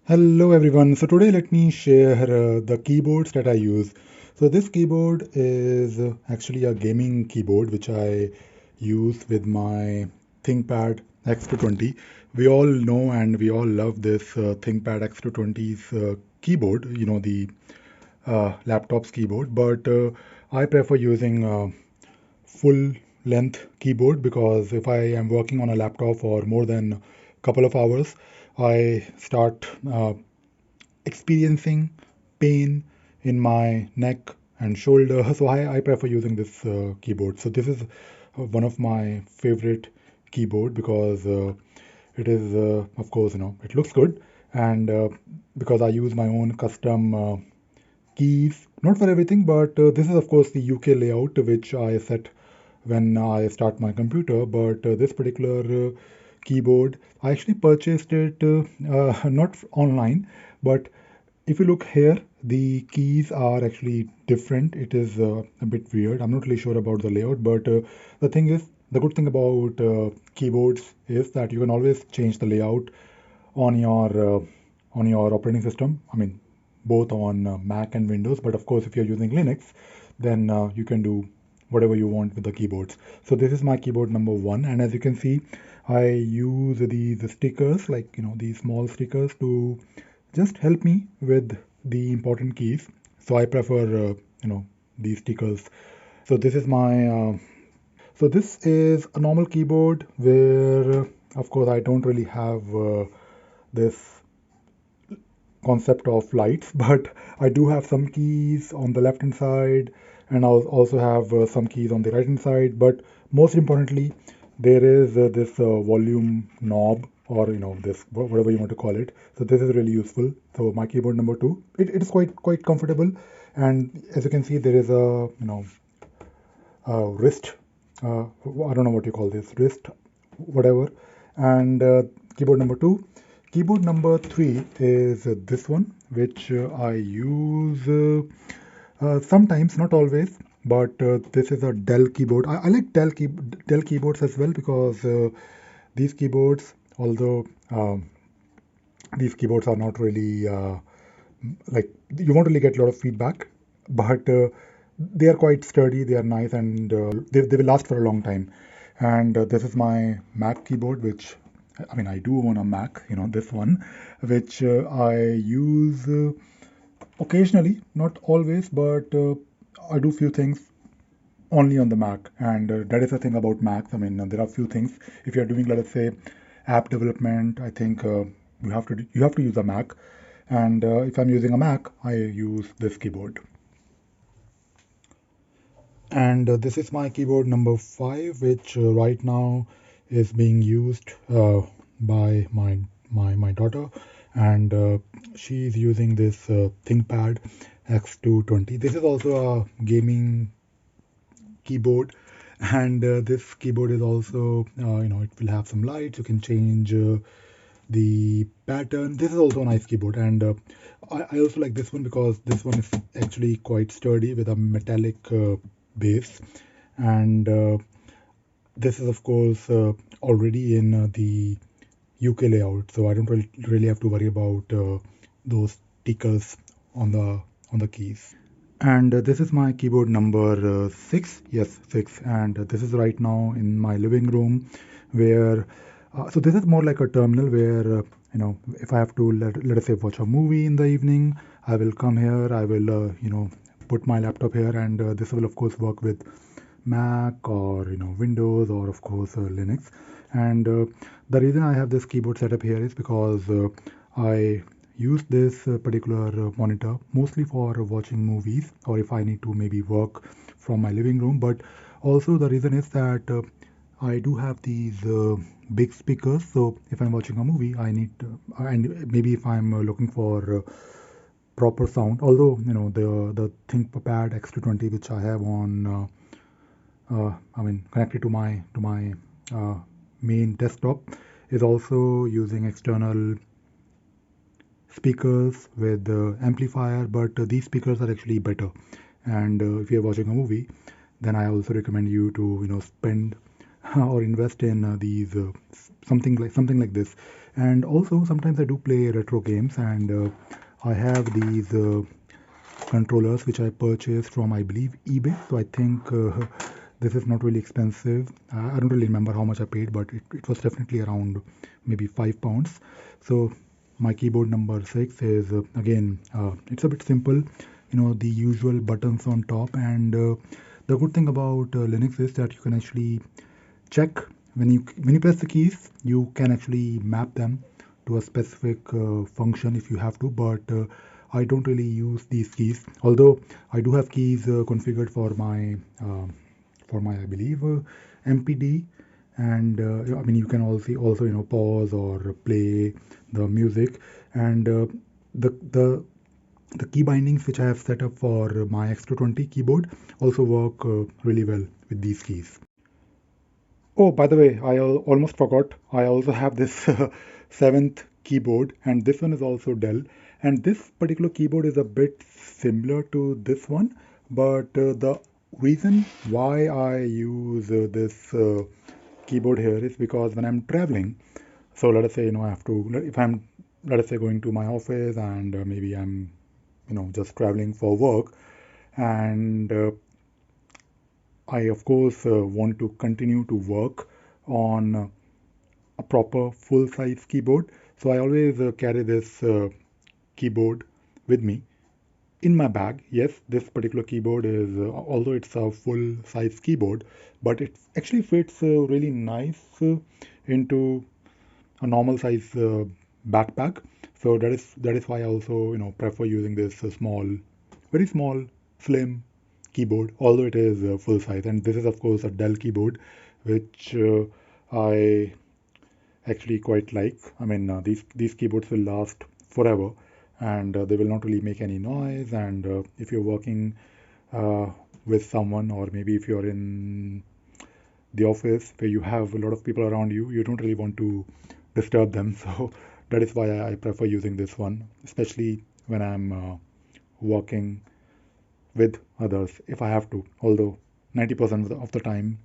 Hello everyone. So today let me share the keyboards that I use. So this keyboard is actually a gaming keyboard which I use with my Thinkpad X220. We all know and we all love this Thinkpad X220's keyboard, the laptop's keyboard, but I prefer using full length keyboard because if I am working on a laptop for more than a couple of hours, I start experiencing pain in my neck and shoulder. So I prefer using this keyboard. So this is one of my favorite keyboard because it is, of course, it looks good. And because I use my own custom keys, not for everything, but this is, of course, the UK layout which I set when I start my computer. But this particular keyboard, I actually purchased it not online, but if you look here, the keys are actually different. It is a bit weird. I'm not really sure about the layout, but the thing is, the good thing about keyboards is that you can always change the layout on your operating system. I mean, both on Mac and Windows. But of course, if you're using Linux, then you can do whatever you want with the keyboards. So this is my keyboard number one, and as you can see, I use these stickers, like these small stickers, to just help me with the important keys. So I prefer these stickers. So this is my so this is a normal keyboard where of course I don't really have this concept of lights, but I do have some keys on the left hand side, and I'll also have some keys on the right hand side. But most importantly, there is this volume knob, or this whatever you want to call it. So this is really useful. So my keyboard number two, it is quite comfortable, and as you can see, there is a wrist. I don't know what you call this, wrist, whatever. And keyboard number two. Keyboard number three is this one, which I use sometimes, not always. But this is a Dell keyboard. I like Dell keyboards as well because these keyboards, although these keyboards are not really like you won't really get a lot of feedback, but they are quite sturdy, they are nice, and they will last for a long time. And this is my Mac keyboard, which I mean I do own a Mac, this one, which I use occasionally, not always, but I do few things only on the Mac, and that is the thing about Macs. I mean, there are few things. If you're doing, let us say, app development, I think you have to use a Mac. And if I'm using a Mac, I use this keyboard. And this is my keyboard number five, which right now is being used by my daughter, and she's using this ThinkPad X220. This is also a gaming keyboard, and this keyboard is also it will have some lights. You can change the pattern. This is also a nice keyboard, and I also like this one because this one is actually quite sturdy with a metallic base, and this is of course already in the UK layout, so I don't really have to worry about those stickers on the keys. And this is my keyboard number six. Yes, six. And this is right now in my living room, where so this is more like a terminal where if I have to let us say watch a movie in the evening, I will come here. I will put my laptop here, and this will of course work with Mac or Windows or of course Linux. And the reason I have this keyboard setup here is because I use this particular monitor mostly for watching movies or if I need to maybe work from my living room. But also the reason is that I do have these big speakers. So if I'm watching a movie, I need and maybe if I'm looking for proper sound. Although the ThinkPad X220 which I have on I mean connected to my uh, main desktop is also using external speakers with amplifier, but these speakers are actually better. And if you're watching a movie, then I also recommend you to spend or invest in these something like this. And also sometimes I do play retro games, and I have these controllers which I purchased from, I believe, eBay. So I think this is not really expensive. I don't really remember how much I paid, but it was definitely around maybe £5. So my keyboard number 6 is again, it's a bit simple, the usual buttons on top. And the good thing about Linux is that you can actually check when you press the keys, you can actually map them to a specific function if you have to. But I don't really use these keys, although I do have keys configured for my I believe MPD. And I mean, you can also pause or play the music. And the the key bindings which I have set up for my X220 keyboard also work really well with these keys. Oh, by the way, I almost forgot. I also have this seventh keyboard, and this one is also Dell. And this particular keyboard is a bit similar to this one, but the reason why I use this keyboard here is because when I'm traveling, so let us say, I have to, if I'm, let us say, going to my office, and maybe I'm, just traveling for work, and I, of course, want to continue to work on a proper full size keyboard. So I always carry this keyboard with me in my bag. Yes, this particular keyboard is, although it's a full size keyboard, but it actually fits really nice into a normal size backpack. So that is why I also prefer using this small, very small, slim keyboard, although it is full size. And this is of course a Dell keyboard, which I actually quite like. I mean, these keyboards will last forever, and they will not really make any noise. And if you're working uh, with someone, or maybe if you're in the office where you have a lot of people around you, you don't really want to disturb them. So that is why I prefer using this one, especially when I'm working with others if I have to. Although 90% of the time,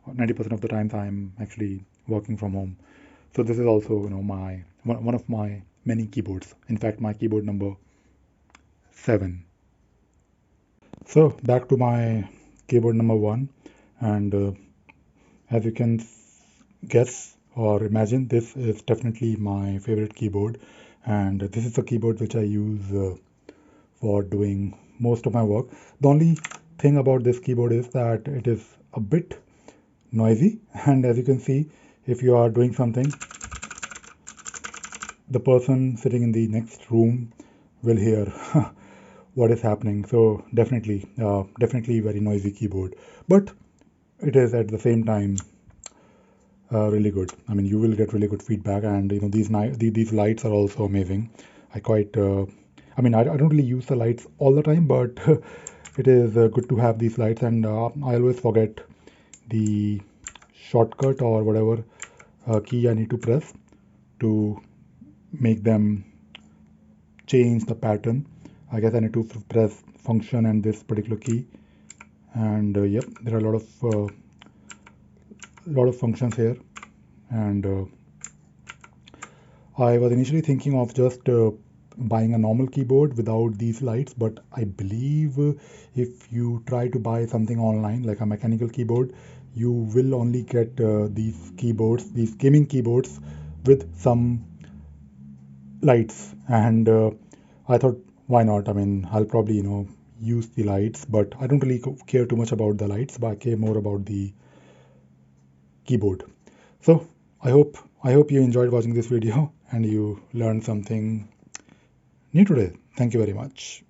90% of the times I'm actually working from home. So this is also, my one of my many keyboards. In fact, my keyboard number 7. So back to my keyboard number 1, and as you can guess or imagine, this is definitely my favorite keyboard, and this is the keyboard which I use for doing most of my work. The only thing about this keyboard is that it is a bit noisy, and as you can see, if you are doing something, the person sitting in the next room will hear what is happening. So definitely very noisy keyboard, but it is at the same time really good. I mean, you will get really good feedback, and these lights are also amazing. I quite, I mean, I don't really use the lights all the time, but it is good to have these lights. And I always forget the shortcut or whatever key I need to press to make them change the pattern. I guess I need to press function and this particular key. And yep, there are a lot of functions here. And I was initially thinking of just buying a normal keyboard without these lights, but I believe if you try to buy something online like a mechanical keyboard, you will only get these gaming keyboards with some lights. And I thought, why not? I mean, I'll probably use the lights, but I don't really care too much about the lights, but I care more about the keyboard. So I hope you enjoyed watching this video and you learned something new today. Thank you very much.